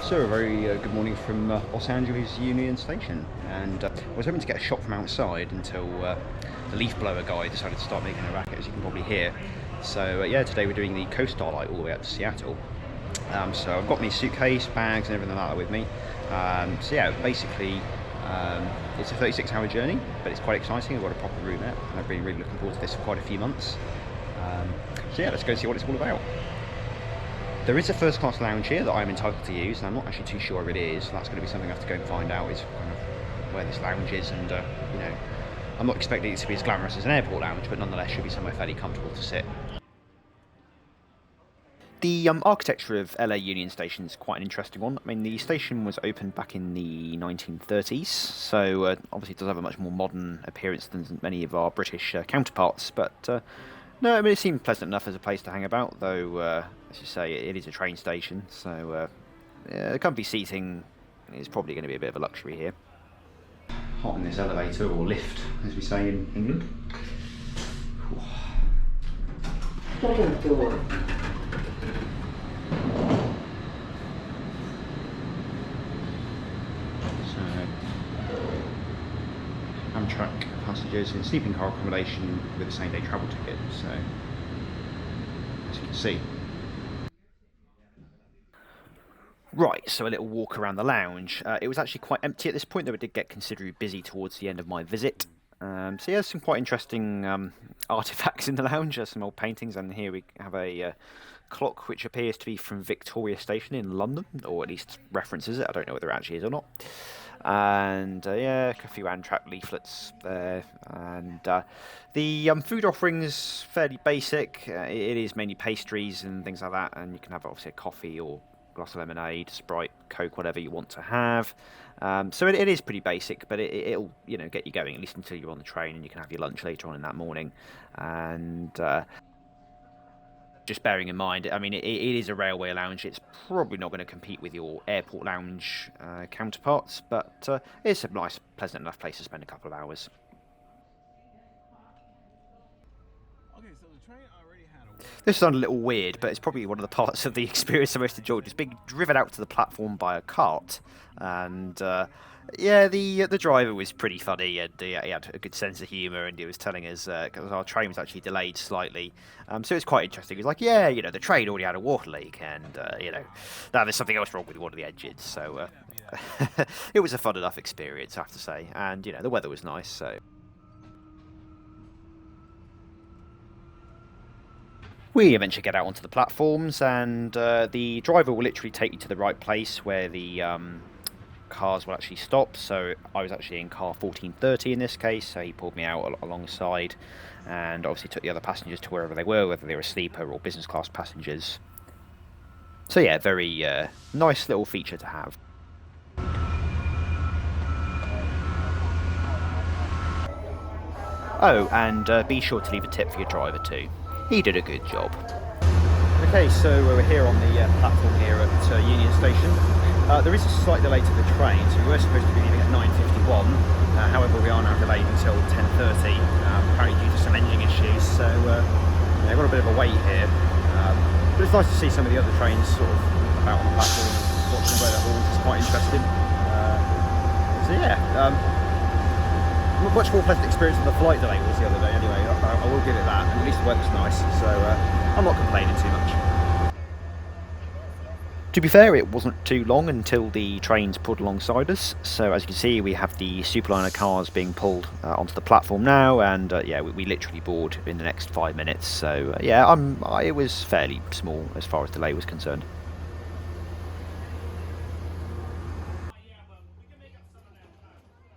So a very good morning from Los Angeles Union Station, and I was hoping to get a shot from outside until the leaf blower guy decided to start making a racket, as you can probably hear. So yeah, today we're doing the Coast Starlight all the way up to Seattle. So I've got my suitcase, bags and everything like that with me. So yeah, basically it's a 36-hour journey, but it's quite exciting. I've got a proper roomette and I've been really looking forward to this for quite a few months. So yeah, let's go see what it's all about. There is a first class lounge here that I'm entitled to use, and I'm not actually too sure if it is. So that's going to be something I have to go and find out, is kind of where this lounge is. And you know, I'm not expecting it to be as glamorous as an airport lounge, but nonetheless should be somewhere fairly comfortable to sit. The architecture of LA Union Station is quite an interesting one. I mean, the station was opened back in the 1930s, so obviously it does have a much more modern appearance than many of our British counterparts, but no, I mean, it seemed pleasant enough as a place to hang about, though, as you say, it is a train station, so the comfy seating is probably going to be a bit of a luxury here. Hot in this elevator, or lift, as we say in England. Second floor. Amtrak passengers in sleeping car accommodation with a same-day travel ticket, so as you can see. Right, so a little walk around the lounge. It was actually quite empty at this point, though it did get considerably busy towards the end of my visit. So yeah, there's some quite interesting artifacts in the lounge. There's some old paintings, and here we have a clock which appears to be from Victoria Station in London, or at least references it. I don't know whether it actually is or not. And yeah, a few Amtrak leaflets there, and the food offerings fairly basic. It is mainly pastries and things like that, and you can have obviously a coffee or glass of lemonade, Sprite, Coke, whatever you want to have. So it is pretty basic, but it'll get you going at least until you're on the train, and you can have your lunch later on in that morning. And just bearing in mind, I mean, it is a railway lounge. It's probably not going to compete with your airport lounge counterparts, but it's a nice, pleasant enough place to spend a couple of hours. This sounded a little weird, but it's probably one of the parts of the experience I most enjoyed. It's being driven out to the platform by a cart, and yeah, the driver was pretty funny, and he had a good sense of humour, and he was telling us because our train was actually delayed slightly, so it's quite interesting. He was like, yeah, the train already had a water leak, and now there's something else wrong with one of the engines. So it was a fun enough experience, I have to say, and the weather was nice, so. We eventually get out onto the platforms, and the driver will literally take you to the right place where the cars will actually stop. So I was actually in car 1430 in this case, so he pulled me out alongside, and obviously took the other passengers to wherever they were, whether they were sleeper or business class passengers. So yeah, very nice little feature to have. Oh, and be sure to leave a tip for your driver too. He did a good job. Okay, so we're here on the platform here at Union Station. There is a slight delay to the train, so we were supposed to be leaving at 9:51. However, we are now delayed until 10:30, apparently due to some engine issues. So yeah, got a bit of a wait here. But it's nice to see some of the other trains sort of about on the platform, watching where they're hauled. It's quite interesting. So yeah. Much more pleasant experience than the flight delay was the other day anyway, I will give it that, and at least the weather's nice, so I'm not complaining too much. To be fair, it wasn't too long until the trains pulled alongside us, so as you can see we have the Superliner cars being pulled onto the platform now, and yeah, we literally board in the next 5 minutes, so yeah, it was fairly small as far as delay was concerned.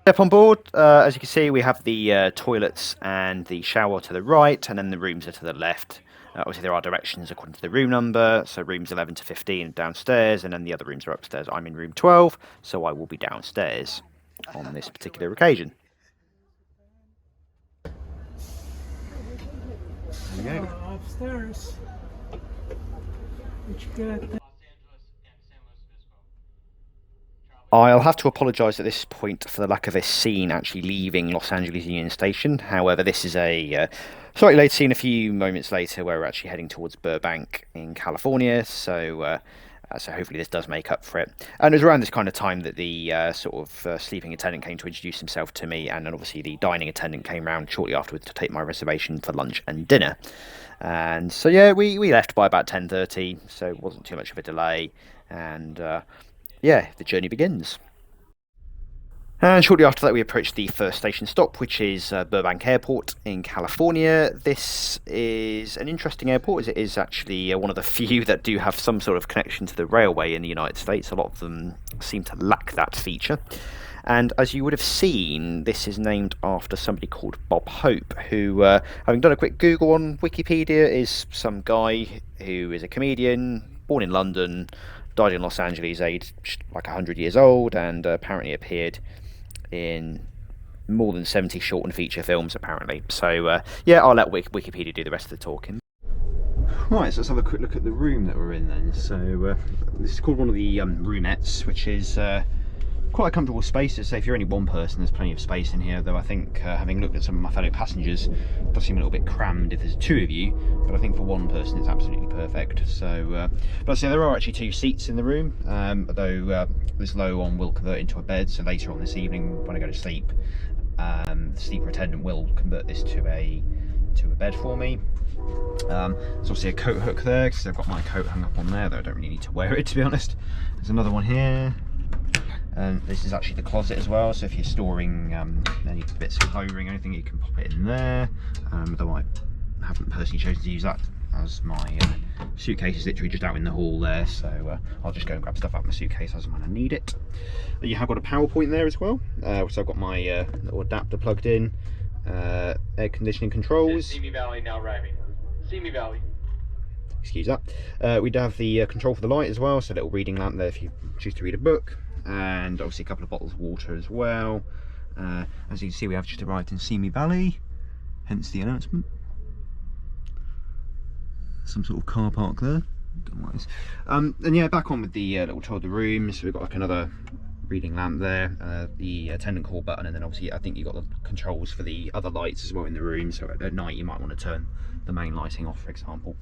Step on board, as you can see, we have the toilets and the shower to the right, and then the rooms are to the left. Obviously, there are directions according to the room number, so rooms 11 to 15 downstairs, and then the other rooms are upstairs. I'm in room 12, so I will be downstairs on this particular occasion. There you go. Upstairs. What you got there? I'll have to apologise at this point for the lack of a scene actually leaving Los Angeles Union Station. However, this is a slightly later scene, a few moments later, where we're actually heading towards Burbank in California. So So hopefully this does make up for it. And it was around this kind of time that the sleeping attendant came to introduce himself to me, and then obviously the dining attendant came round shortly afterwards to take my reservation for lunch and dinner. And so yeah, we left by about 10:30, so it wasn't too much of a delay. And yeah, the journey begins. And shortly after that, we approached the first station stop, which is Burbank Airport in California. This is an interesting airport, as it is actually one of the few that do have some sort of connection to the railway in the United States. A lot of them seem to lack that feature. And as you would have seen, this is named after somebody called Bob Hope, who, having done a quick Google on Wikipedia, is some guy who is a comedian, born in London, died in Los Angeles, aged like 100 years old, and apparently appeared in more than 70 short and feature films, apparently. So yeah, I'll let Wikipedia do the rest of the talking. Right, so let's have a quick look at the room that we're in then. So this is called one of the roomettes, which is quite a comfortable space. So if you're only one person, there's plenty of space in here, though I think having looked at some of my fellow passengers, it does seem a little bit crammed if there's two of you, but I think for one person it's absolutely perfect. So but so there are actually two seats in the room, although this low one will convert into a bed, so later on this evening when I go to sleep, the sleeper attendant will convert this to a bed for me. There's obviously a coat hook there because I've got my coat hung up on there, though I don't really need to wear it, to be honest. There's another one here. And this is actually the closet as well, so if you're storing any bits of clothing or anything, you can pop it in there. Though I haven't personally chosen to use that, as my suitcase is literally just out in the hall there, so I'll just go and grab stuff out of my suitcase as and when I need it. You have got a power point there as well, so I've got my little adapter plugged in, air conditioning controls. Simi Valley now arriving. Simi Valley. Excuse that. We do have the control for the light as well, so a little reading lamp there if you choose to read a book. And obviously a couple of bottles of water as well. As you can see, we have just arrived in Simi Valley, hence the announcement. Some sort of car park there. Don't know what it is. And yeah, back on with the little tour of the room. So we've got like another reading lamp there, the attendant call button, and then obviously I think you've got the controls for the other lights as well in the room. So at night you might want to turn the main lighting off, for example.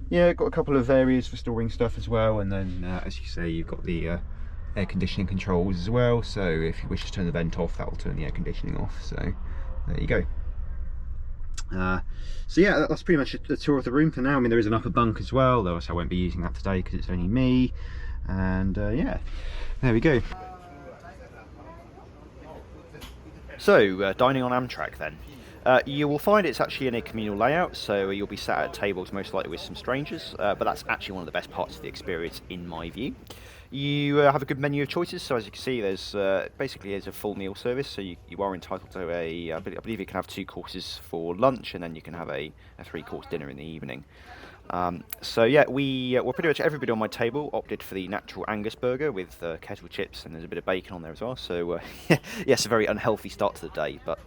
Yeah, got a couple of areas for storing stuff as well, and then as you say, you've got the air conditioning controls as well, so if you wish to turn the vent off, that will turn the air conditioning off. So there you go. So yeah, that's pretty much the tour of the room for now. I mean, there is an upper bunk as well, though I won't be using that today because it's only me. And yeah, there we go. So dining on Amtrak then. You will find it's actually in a communal layout, so you'll be sat at tables most likely with some strangers, but that's actually one of the best parts of the experience in my view. You have a good menu of choices, so as you can see there's basically a full meal service, so you are entitled to I believe you can have 2 courses for lunch, and then you can have a 3-course dinner in the evening. So yeah, well, pretty much everybody on my table opted for the natural Angus burger with kettle chips, and there's a bit of bacon on there as well. So yes, a very unhealthy start to the day, but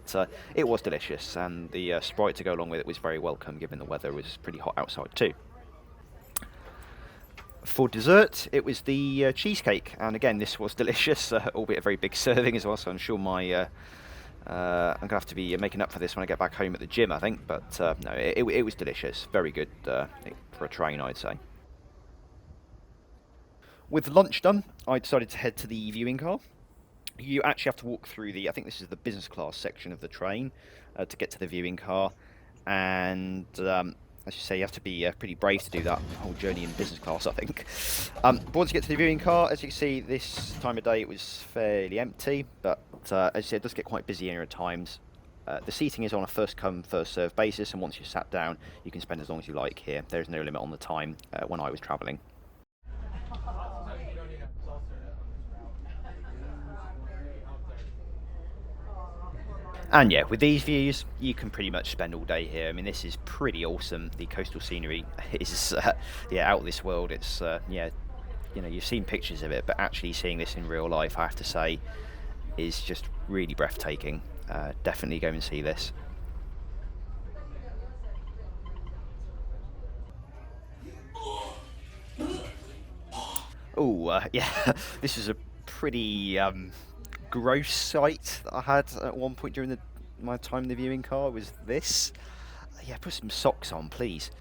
it was delicious, and the Sprite to go along with it was very welcome given the weather was pretty hot outside too. For dessert, it was the cheesecake, and again this was delicious, albeit a very big serving as well, so I'm sure my I'm going to have to be making up for this when I get back home at the gym, I think, but no, it was delicious. Very good for a train, I'd say. With lunch done, I decided to head to the viewing car. You actually have to walk through I think this is the business class section of the train to get to the viewing car, and as you say, you have to be pretty brave to do that whole journey in business class, I think. But once you get to the viewing car, as you can see, this time of day it was fairly empty, but as you say, it does get quite busy here at times. The seating is on a first come, first served basis, and once you're sat down, you can spend as long as you like here. There's no limit on the time when I was travelling. And yeah, with these views, you can pretty much spend all day here. I mean, this is pretty awesome. The coastal scenery is, yeah, out of this world. It's, yeah, you know, you've seen pictures of it, but actually seeing this in real life, I have to say, is just really breathtaking. Definitely go and see this. Oh, yeah, this is a pretty gross sight that I had at one point during my time in the viewing car. Was this? Yeah, put some socks on, please.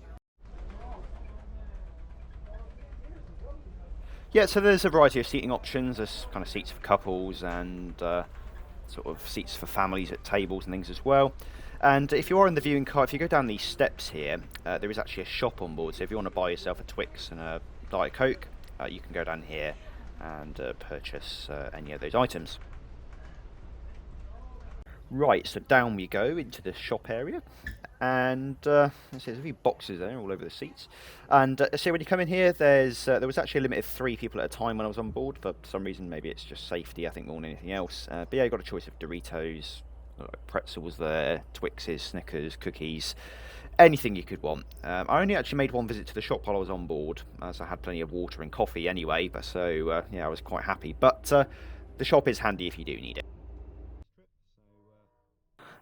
Yeah, so there's a variety of seating options. There's kind of seats for couples and sort of seats for families at tables and things as well. And if you are in the viewing car, if you go down these steps here, there is actually a shop on board. So if you want to buy yourself a Twix and a Diet Coke, you can go down here and purchase any of those items. Right, so down we go into the shop area, and there's a few boxes there all over the seats. And so when you come in here, there was actually a limit of 3 people at a time when I was on board. For some reason, maybe it's just safety, I think, more than anything else. But yeah, you got a choice of Doritos, pretzels there, Twixes, Snickers, cookies, anything you could want. I only actually made one visit to the shop while I was on board, as I had plenty of water and coffee anyway. But so yeah, I was quite happy. But the shop is handy if you do need it.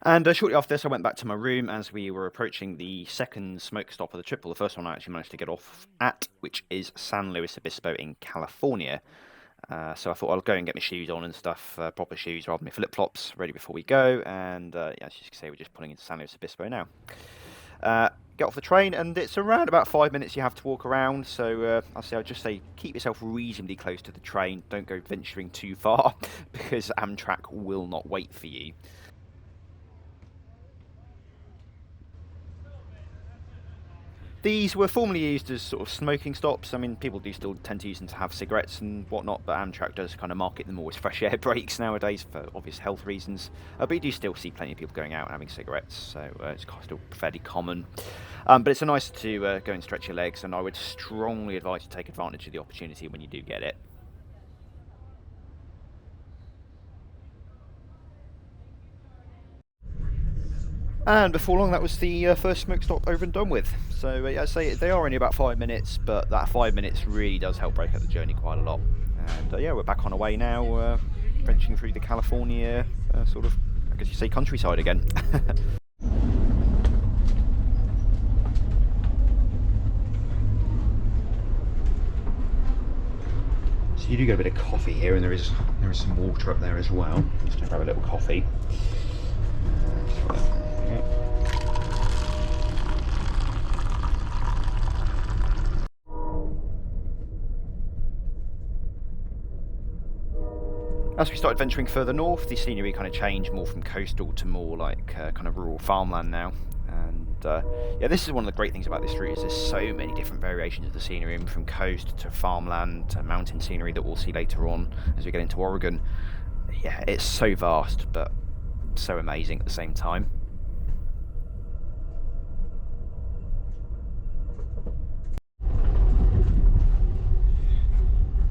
And shortly after this, I went back to my room as we were approaching the second smoke stop of the trip, or the first one I actually managed to get off at, which is San Luis Obispo in California. So I thought I'll go and get my shoes on and stuff, proper shoes rather than my flip-flops, ready before we go. And yeah, as you can see, we're just pulling into San Luis Obispo now. Get off the train, and it's around about 5 minutes you have to walk around. So I'd just say keep yourself reasonably close to the train. Don't go venturing too far because Amtrak will not wait for you. These were formerly used as sort of smoking stops. I mean, people do still tend to use them to have cigarettes and whatnot, but Amtrak does kind of market them more as fresh air breaks nowadays for obvious health reasons. But you do still see plenty of people going out and having cigarettes, so it's still fairly common. But it's nice to go and stretch your legs, and I would strongly advise you to take advantage of the opportunity when you do get it. And before long, that was the first smoke stop over and done with. So I'd say they are only about 5 minutes, but that 5 minutes really does help break up the journey quite a lot. And yeah, we're back on our way now, venturing through the California sort of, I guess you say, countryside again. So you do get a bit of coffee here, and there is some water up there as well. Just to grab a little coffee. As we started venturing further north, the scenery kind of changed more from coastal to more like kind of rural farmland now. And yeah, this is one of the great things about this route, is there's so many different variations of the scenery, from coast to farmland to mountain scenery that we'll see later on as we get into Oregon. Yeah, it's so vast, but so amazing at the same time.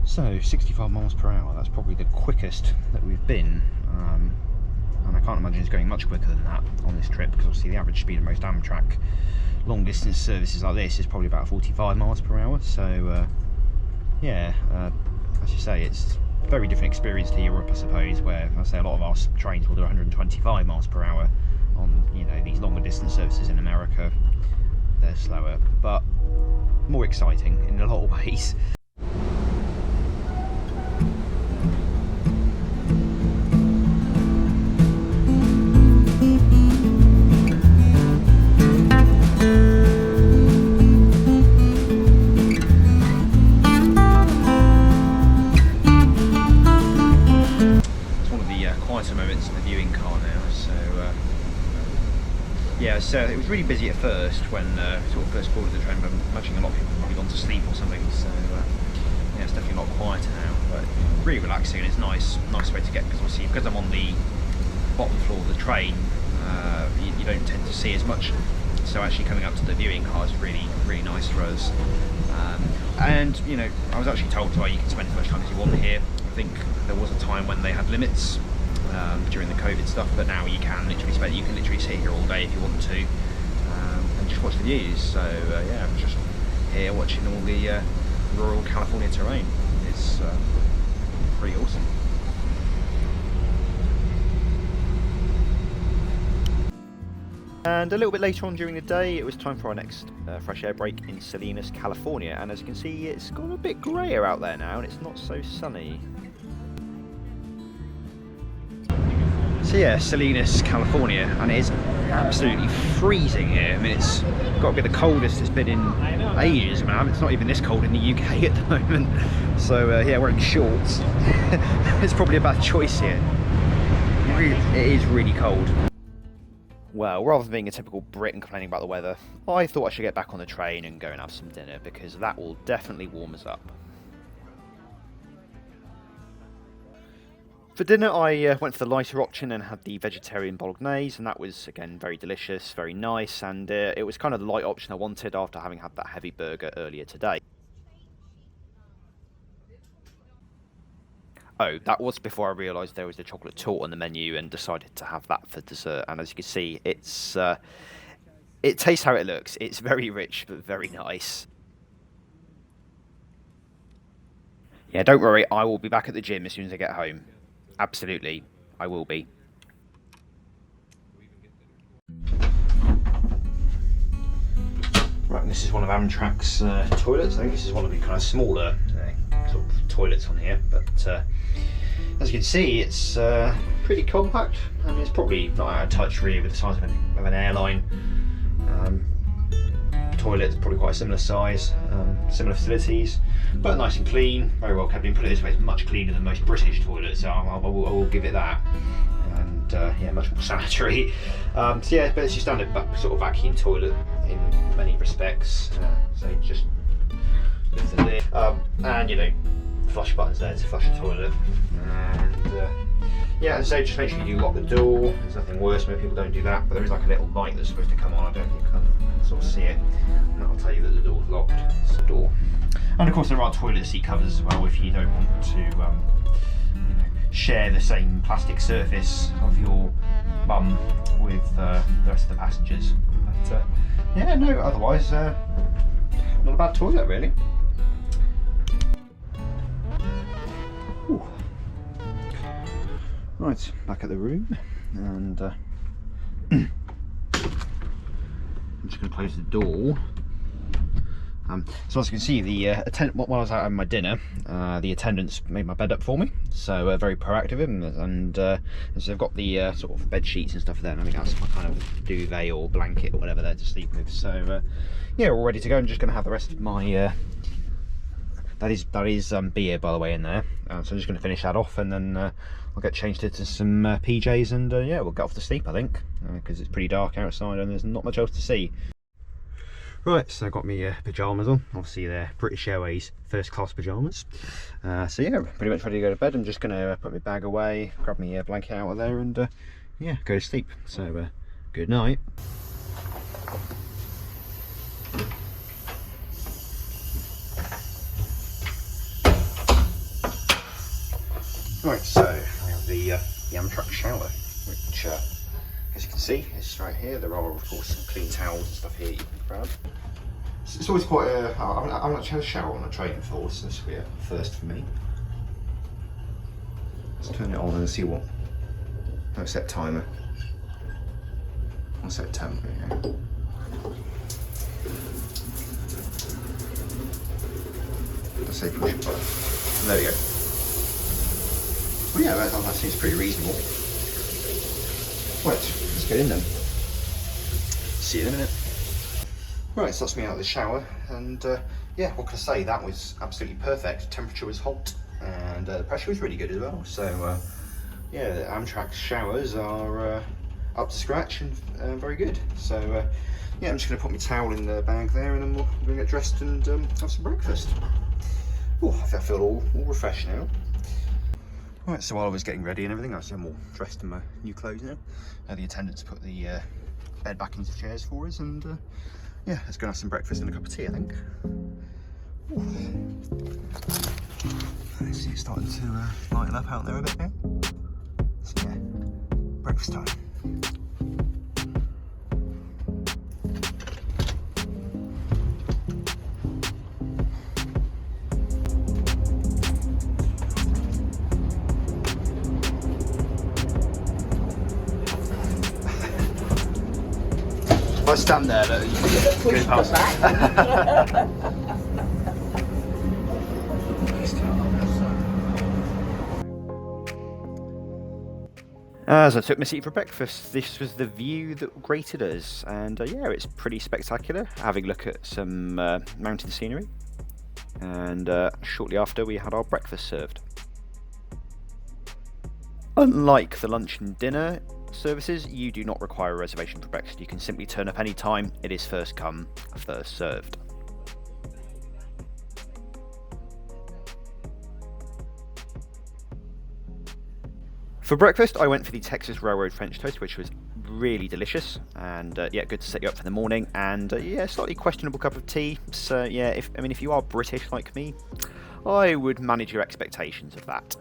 So 65 miles per hour, that's probably the quickest that we've been, and I can't imagine it's going much quicker than that on this trip, because obviously the average speed of most Amtrak long distance services like this is probably about 45 miles per hour. So yeah, as you say, it's a very different experience to Europe, I suppose, where I say a lot of our trains will do 125 miles per hour on, you know, these longer distance services in America. They're slower, but more exciting in a lot of ways. Moments in the viewing car now, so yeah, so it was really busy at first when sort of first boarded the train, but I'm imagining a lot of people have probably gone to sleep or something, so yeah, it's definitely a lot quieter now, but really relaxing, and it's nice way to get, because obviously because I'm on the bottom floor of the train, you don't tend to see as much, so actually coming up to the viewing car is really nice for us. And you know, I was actually told you can spend as much time as you want here. I think there was a time when they had limits during the COVID stuff, but now you can literally sit here all day if you want to, and just watch the views. So yeah, I'm just here watching all the rural California terrain. It's pretty awesome. And a little bit later on during the day, it was time for our next fresh air break in Salinas, California. And as you can see, it's gone a bit grayer out there now, and it's not so sunny. So yeah, Salinas, California, and it is absolutely freezing here. I mean, it's got to be the coldest it's been in ages. I mean, it's not even this cold in the UK at the moment. So yeah, wearing shorts. It's probably a bad choice here. It is really cold. Well, rather than being a typical Brit and complaining about the weather, I thought I should get back on the train and go and have some dinner, because that will definitely warm us up. For dinner, I went for the lighter option and had the vegetarian bolognese, and that was, again, very delicious, very nice, and it was kind of the light option I wanted after having had that heavy burger earlier today. Oh, that was before I realised there was a chocolate torte on the menu and decided to have that for dessert. And as you can see, it tastes how it looks. It's very rich, but very nice. Yeah, don't worry, I will be back at the gym as soon as I get home. Absolutely, I will be. Right, and this is one of Amtrak's toilets. I think this is one of the kind of smaller sort of toilets on here, but as you can see, it's pretty compact. I mean, it's probably not out of touch really with the size of an airline toilet. It's probably quite a similar size, similar facilities, but nice and clean, very well kept. Put it this way, it's much cleaner than most British toilets, so I will give it that. And yeah, much more sanitary. So yeah, but it's your standard sort of vacuum toilet in many respects. So you just lift the lid, and you know, flush buttons there to flush the toilet. And yeah, so just make sure you do lock the door. There's nothing worse when people don't do that, but there is like a little light that's supposed to come on. I don't think I can sort of see it, and that'll tell you that the door's locked. It's the door. And of course there are toilet seat covers as well if you don't want to you know, share the same plastic surface of your bum with the rest of the passengers. But yeah, no, otherwise not a bad toilet really. Ooh. Right, back at the room, and I'm just going to close the door. So as you can see, the while I was out having my dinner, the attendants made my bed up for me, so very proactive, and so they've got the sort of bed sheets and stuff there, and I think that's my kind of duvet or blanket or whatever there to sleep with. So yeah, all ready to go. I'm just going to have the rest of my that is beer, by the way, in there. So I'm just going to finish that off, and then I'll get changed into some PJs, and yeah, we'll get off to sleep, I think, because it's pretty dark outside and there's not much else to see. Right, so I've got my pyjamas on. Obviously they're British Airways first class pyjamas. So yeah, pretty much ready to go to bed. I'm just going to put my bag away, grab my blanket out of there, and yeah, go to sleep. So good night. Right, so I have the Amtrak shower, which as you can see, it's right here. There are of course some clean towels and stuff here you can grab. It's always quite a... I've not had a shower on a train before, so this will be a first for me. Let's turn it on and see what... No, set timer. I'll set temp, yeah. Let's say push button. There we go. Well, yeah, that seems pretty reasonable. Right, let's get in then. See you in a minute. Right, so that's me out of the shower, and yeah, what can I say? That was absolutely perfect. Temperature was hot, and the pressure was really good as well. So yeah, the Amtrak showers are up to scratch and very good. So yeah, I'm just going to put my towel in the bag there, and then we'll get dressed and have some breakfast. Oh, I feel all refreshed now. Right, so while I was getting ready and everything, I'm all dressed in my new clothes now. The attendants put the bed back into chairs for us, and yeah, let's go and have some breakfast and a cup of tea, I think. I see it's starting to lighten up out there a bit now. So yeah, breakfast time. If I stand there, look, you can go past. As I took my seat for breakfast, this was the view that greeted us, and yeah, it's pretty spectacular. Having a look at some mountain scenery. and shortly after we had our breakfast served. Unlike the lunch and dinner services, you do not require a reservation for breakfast. You can simply turn up any time. It is first come, first served. For breakfast, I went for the Texas Railroad French toast, which was really delicious, and yeah, good to set you up for the morning. And yeah, slightly questionable cup of tea. So yeah, if you are British like me, I would manage your expectations of that.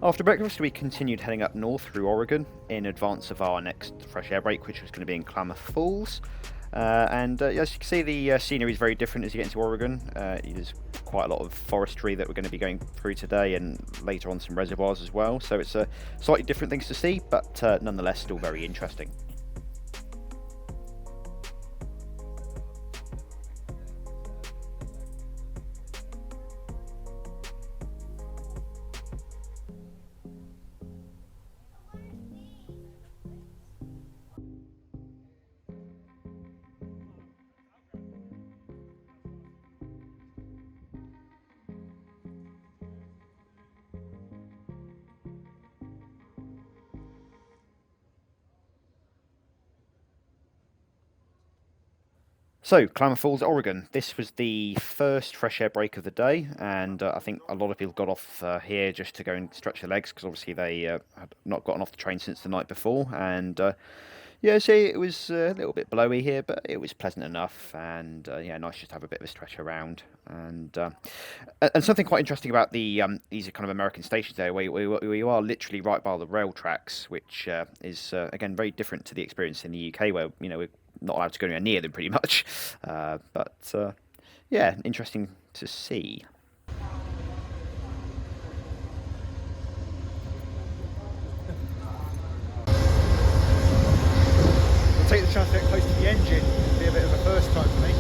After breakfast, we continued heading up north through Oregon in advance of our next fresh air break, which was going to be in Klamath Falls. And as you can see, the scenery is very different as you get into Oregon. There's quite a lot of forestry that we're going to be going through today, and later on some reservoirs as well. So it's slightly different things to see, but nonetheless still very interesting. So, Klamath Falls, Oregon. This was the first fresh air break of the day, and I think a lot of people got off here just to go and stretch their legs, because obviously they had not gotten off the train since the night before. And yeah, see, it was a little bit blowy here, but it was pleasant enough, and yeah, nice just to have a bit of a stretch around. And something quite interesting about these are kind of American stations there, where you are literally right by the rail tracks, which is again very different to the experience in the UK, where we're not allowed to go anywhere near them pretty much. But yeah, interesting to see. I'll take the chance to get close to the engine. It'll be a bit of a first time for me.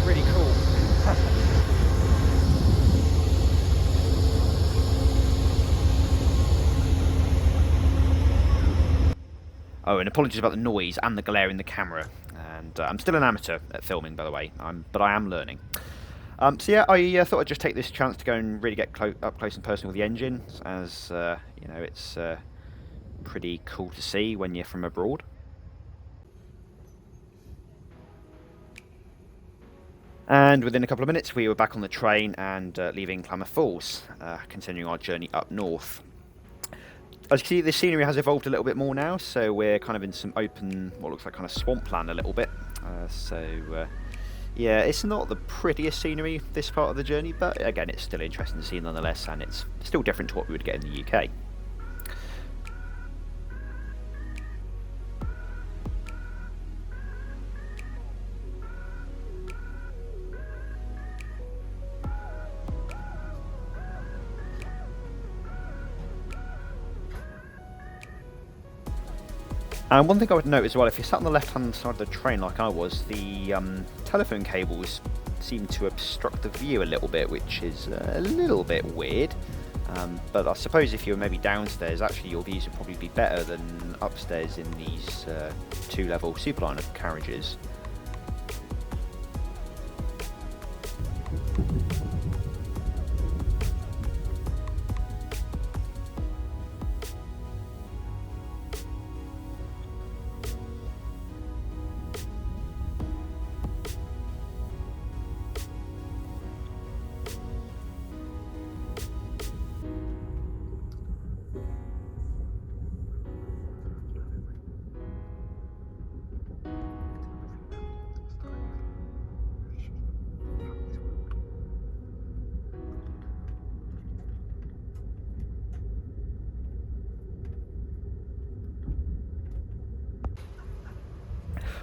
Really cool. Oh, and apologies about the noise and the glare in the camera. And I'm still an amateur at filming, by the way, but I am learning. So yeah, I thought I'd just take this chance to go and really get up close and personal with the engine, as it's pretty cool to see when you're from abroad. And within a couple of minutes, we were back on the train and leaving Klamath Falls, continuing our journey up north. As you can see, the scenery has evolved a little bit more now, so we're kind of in some open, what looks like kind of swampland a little bit. Yeah, it's not the prettiest scenery this part of the journey, but again, it's still interesting to see nonetheless, and it's still different to what we would get in the UK. And one thing I would note as well, if you're sat on the left-hand side of the train like I was, the telephone cables seem to obstruct the view a little bit, which is a little bit weird. But I suppose if you're maybe downstairs, actually your views would probably be better than upstairs in these two-level Superliner carriages.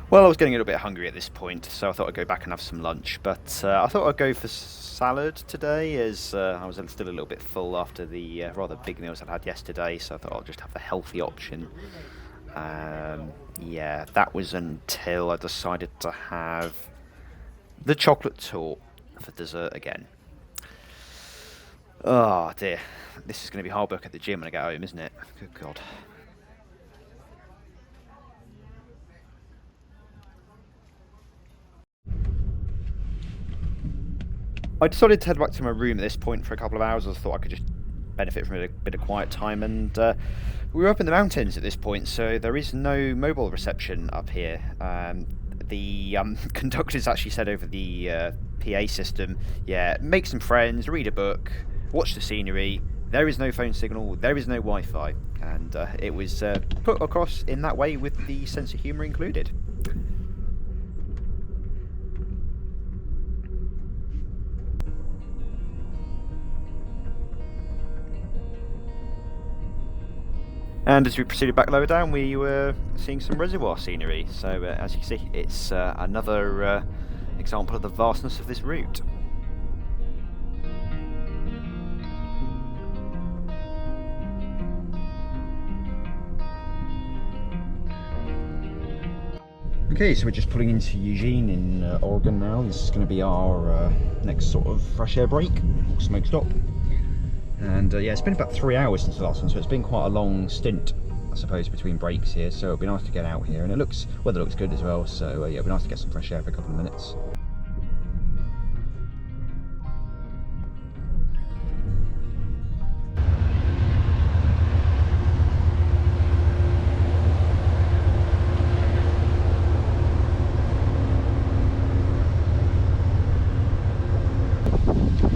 Well, I was getting a little bit hungry at this point, so I thought I'd go back and have some lunch. But I thought I'd go for salad today, as I was still a little bit full after the rather big meals I'd had yesterday, so I thought I'll just have the healthy option. Yeah, that was until I decided to have the chocolate torte for dessert again. Oh dear, this is going to be hard work at the gym when I get home, isn't it? Good God. I decided to head back to my room at this point for a couple of hours. I thought I could just benefit from a bit of quiet time, and we were up in the mountains at this point, so there is no mobile reception up here. The conductors actually said over the PA system, yeah, make some friends, read a book, watch the scenery. There is no phone signal, there is no Wi-Fi, and it was put across in that way with the sense of humour included. And as we proceeded back lower down, we were seeing some reservoir scenery. So as you can see, it's another example of the vastness of this route. Okay, so we're just pulling into Eugene in Oregon now. This is going to be our next sort of fresh air break, smoke stop. And yeah, it's been about 3 hours since the last one, so it's been quite a long stint, I suppose, between breaks here. So it'll be nice to get out here, and it looks, weather looks good as well. So yeah, it'll be nice to get some fresh air for a couple of minutes.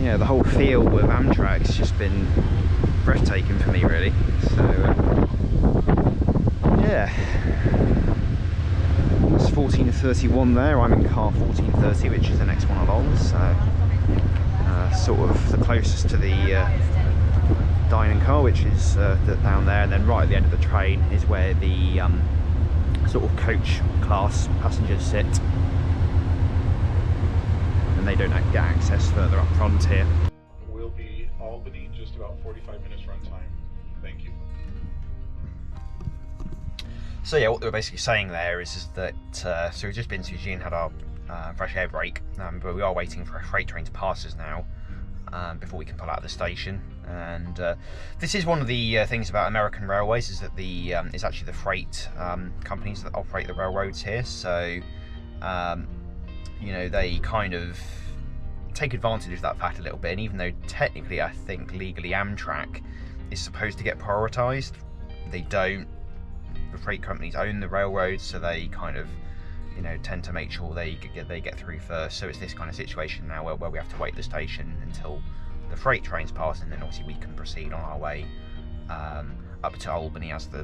Yeah, the whole feel with Amtrak's just been breathtaking for me, really. So yeah, it's 14:31 there. I'm in car 14:30, which is the next one along. So sort of the closest to the dining car, which is down there, and then right at the end of the train is where the sort of coach class passengers sit. And they don't get access further up front here. Will be Albany, just about 45 minutes run time. Thank you. So yeah, what they were basically saying there is that, so we've just been to Eugene, had our fresh air break, but we are waiting for a freight train to pass us now before we can pull out of the station. And this is one of the things about American railways, is that the it's actually the freight companies that operate the railroads here. So you know, they kind of take advantage of that fact a little bit, and even though technically I think legally Amtrak is supposed to get prioritised, they don't. The freight companies own the railroads, so they kind of, you know, tend to make sure they get through first. So it's this kind of situation now where we have to wait at the station until the freight trains pass, and then obviously we can proceed on our way up to Albany, as the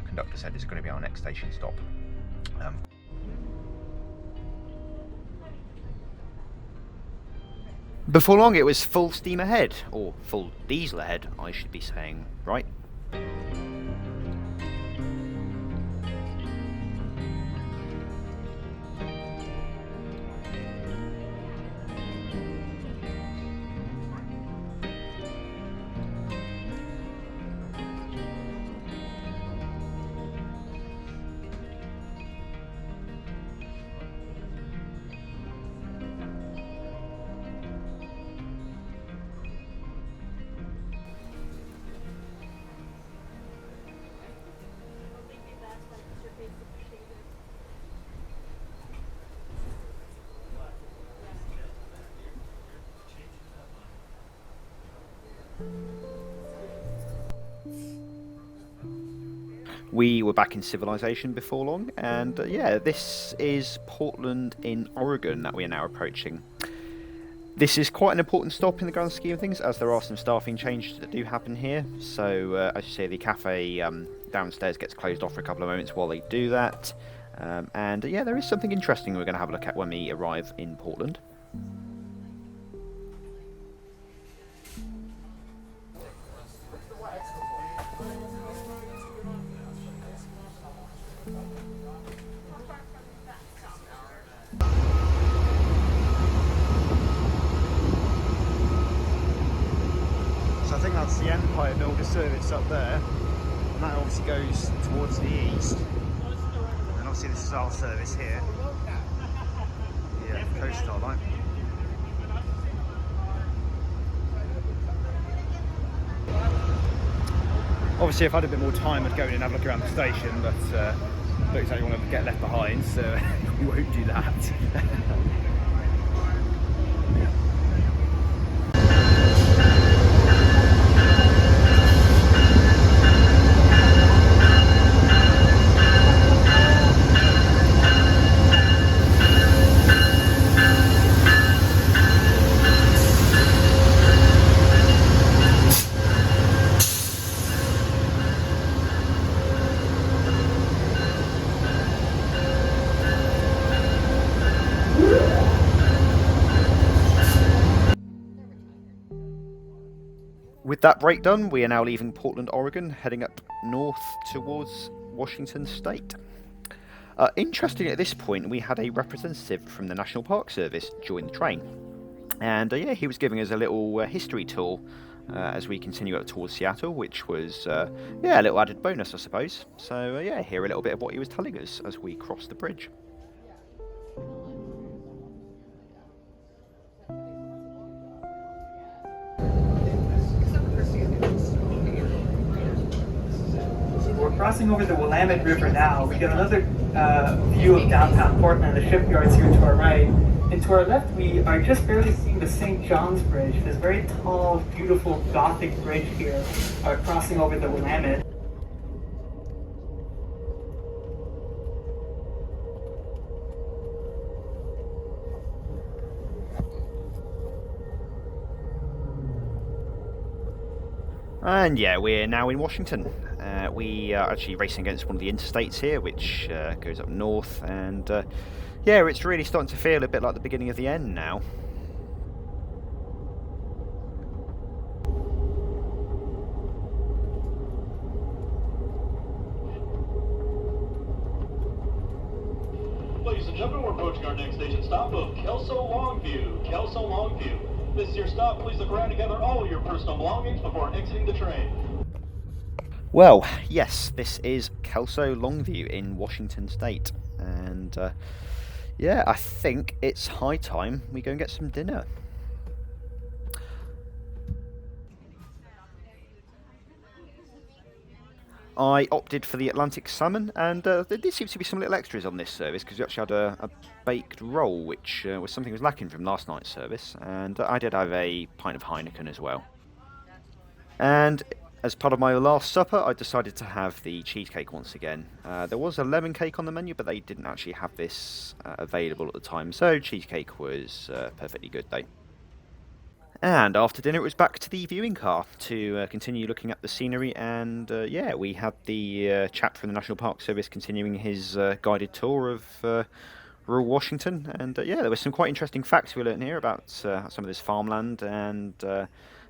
conductor said is going to be our next station stop. Before long, it was full steam ahead, or full diesel ahead, I should be saying, right? We were back in civilization before long, and yeah, this is Portland in Oregon that we are now approaching. This is quite an important stop in the grand scheme of things, as there are some staffing changes that do happen here. So as you say, the cafe downstairs gets closed off for a couple of moments while they do that. And yeah, there is something interesting we're going to have a look at when we arrive in Portland. I think that's the Empire Builder service up there, and that obviously goes towards the east. And obviously this is our service here. Yeah, Coast Starlight. Obviously if I had a bit more time I'd go in and have a look around the station, but don't exactly want to get left behind, so we won't do that. With that break done, we are now leaving Portland, Oregon, heading up north towards Washington State. Interestingly, at this point, we had a representative from the National Park Service join the train. And yeah, he was giving us a little history tour as we continue up towards Seattle, which was, yeah, a little added bonus, I suppose. So yeah, hear a little bit of what he was telling us as we crossed the bridge. We're crossing over the Willamette River now. We get another view of downtown Portland, the shipyards here to our right. And to our left, we are just barely seeing the St. John's Bridge, this very tall, beautiful Gothic bridge here, crossing over the Willamette. And yeah, we're now in Washington. We are actually racing against one of the interstates here, which goes up north, and yeah, it's really starting to feel a bit like the beginning of the end now. Ladies and gentlemen, we're approaching our next station stop of Kelso Longview. Kelso Longview. This is your stop. Please look around to gather all of your personal belongings before exiting the train. Well, yes, this is Kelso Longview in Washington State, and yeah, I think it's high time we go and get some dinner. I opted for the Atlantic salmon, and there did seem to be some little extras on this service, because we actually had a baked roll, which was something that was lacking from last night's service, and I did have a pint of Heineken as well. And as part of my last supper, I decided to have the cheesecake once again. There was a lemon cake on the menu, but they didn't actually have this available at the time, so cheesecake was perfectly good though. And after dinner, it was back to the viewing car to continue looking at the scenery, and yeah, we had the chap from the National Park Service continuing his guided tour of rural Washington, and yeah, there were some quite interesting facts we learned here about some of this farmland, and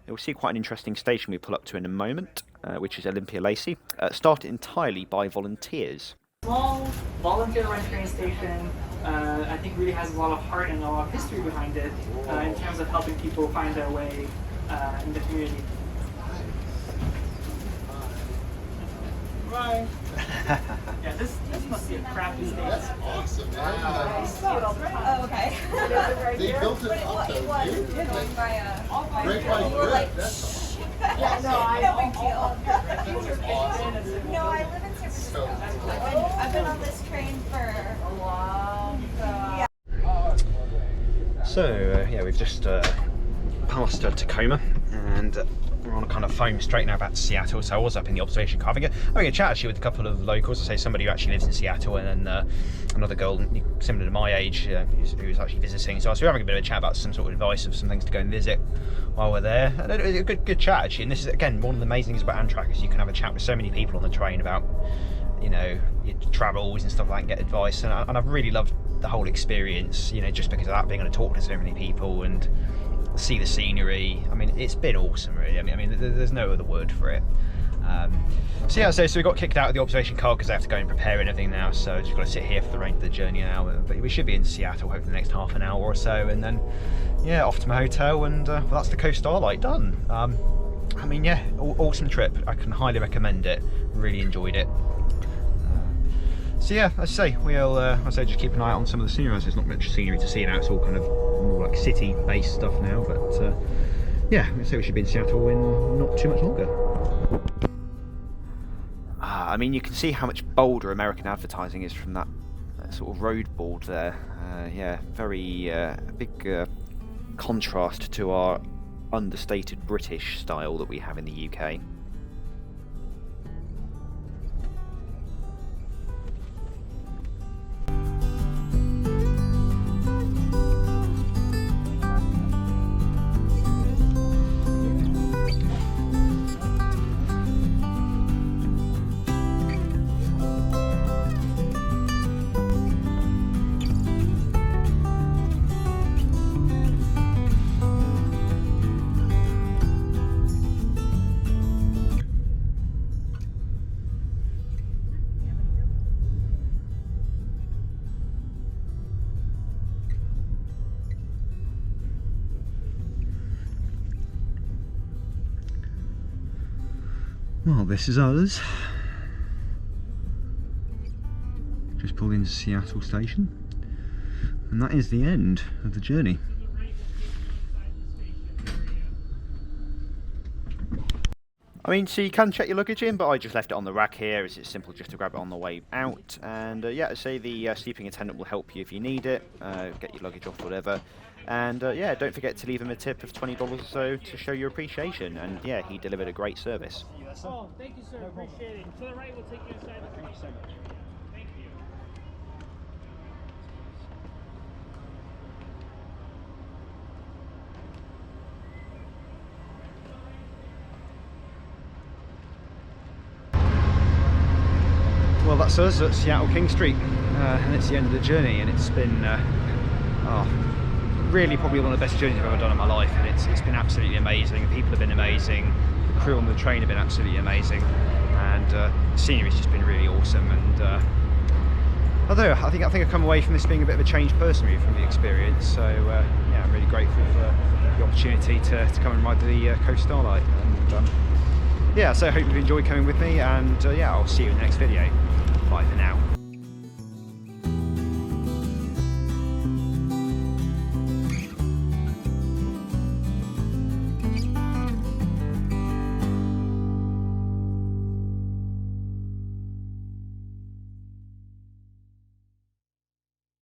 you'll see quite an interesting station we pull up to in a moment, which is Olympia Lacey, started entirely by volunteers. Small, volunteer-run train station, I think really has a lot of heart and a lot of history behind it in terms of helping people find their way in the community. Bye. Yeah, this must be a crappy station. That's awesome. Oh, okay. They built it up It was going by right by grid. That's yeah, no big deal. awesome. No, I live in San Francisco. I've been on this train for a long time. Yeah. So yeah, we've just passed Tacoma, and we're on a kind of foam straight now back to Seattle. So I was up in the observation car having a chat actually with a couple of locals. I say somebody who actually lives in Seattle, and then another girl similar to my age who was actually visiting. So we were having a bit of a chat about some sort of advice of some things to go and visit while we're there. And it was a good chat actually. And this is again one of the amazing things about Amtrak, is you can have a chat with so many people on the train about, you know, your travels and stuff like that, and get advice. And I've really loved the whole experience, you know, just because of that, being able to talk to so many people and see the scenery. I mean, it's been awesome, really. I mean, there's no other word for it. So yeah, so we got kicked out of the observation car because I have to go and prepare and everything now. So just got to sit here for the rest of the journey now. But we should be in Seattle hopefully the next half an hour or so, and then yeah, off to my hotel, and well, that's the coast Starlight done. I mean, yeah, awesome trip. I can highly recommend it. Really enjoyed it. So yeah, as I say, we'll just keep an eye out on some of the scenery. There's not much scenery to see now. It's all kind of more like city-based stuff now. But yeah, I'd say we should be in Seattle in not too much longer. I mean, you can see how much bolder American advertising is from that sort of road board there. Yeah, very big contrast to our understated British style that we have in the UK. Well, this is us. Just pulled into Seattle Station, and that is the end of the journey. I mean, so you can check your luggage in, but I just left it on the rack here. It's simple just to grab it on the way out. And yeah, say the sleeping attendant will help you if you need it, get your luggage off, whatever. And yeah, don't forget to leave him a tip of $20 or so to show your appreciation. And yeah, he delivered a great service. Oh, thank you, sir. Appreciate it. To the right, we'll take you inside the car. Thank you so much. Thank you. Well, that's us at Seattle King Street, and it's the end of the journey, and it's been really probably one of the best journeys I've ever done in my life, and it's been absolutely amazing. The people have been amazing, the crew on the train have been absolutely amazing, and the scenery's just been really awesome. And I don't know, I think I've come away from this being a bit of a changed person really from the experience. So yeah, I'm really grateful for the opportunity to come and ride the Coast Starlight. And yeah, so I hope you've enjoyed coming with me, and yeah, I'll see you in the next video. Bye for now.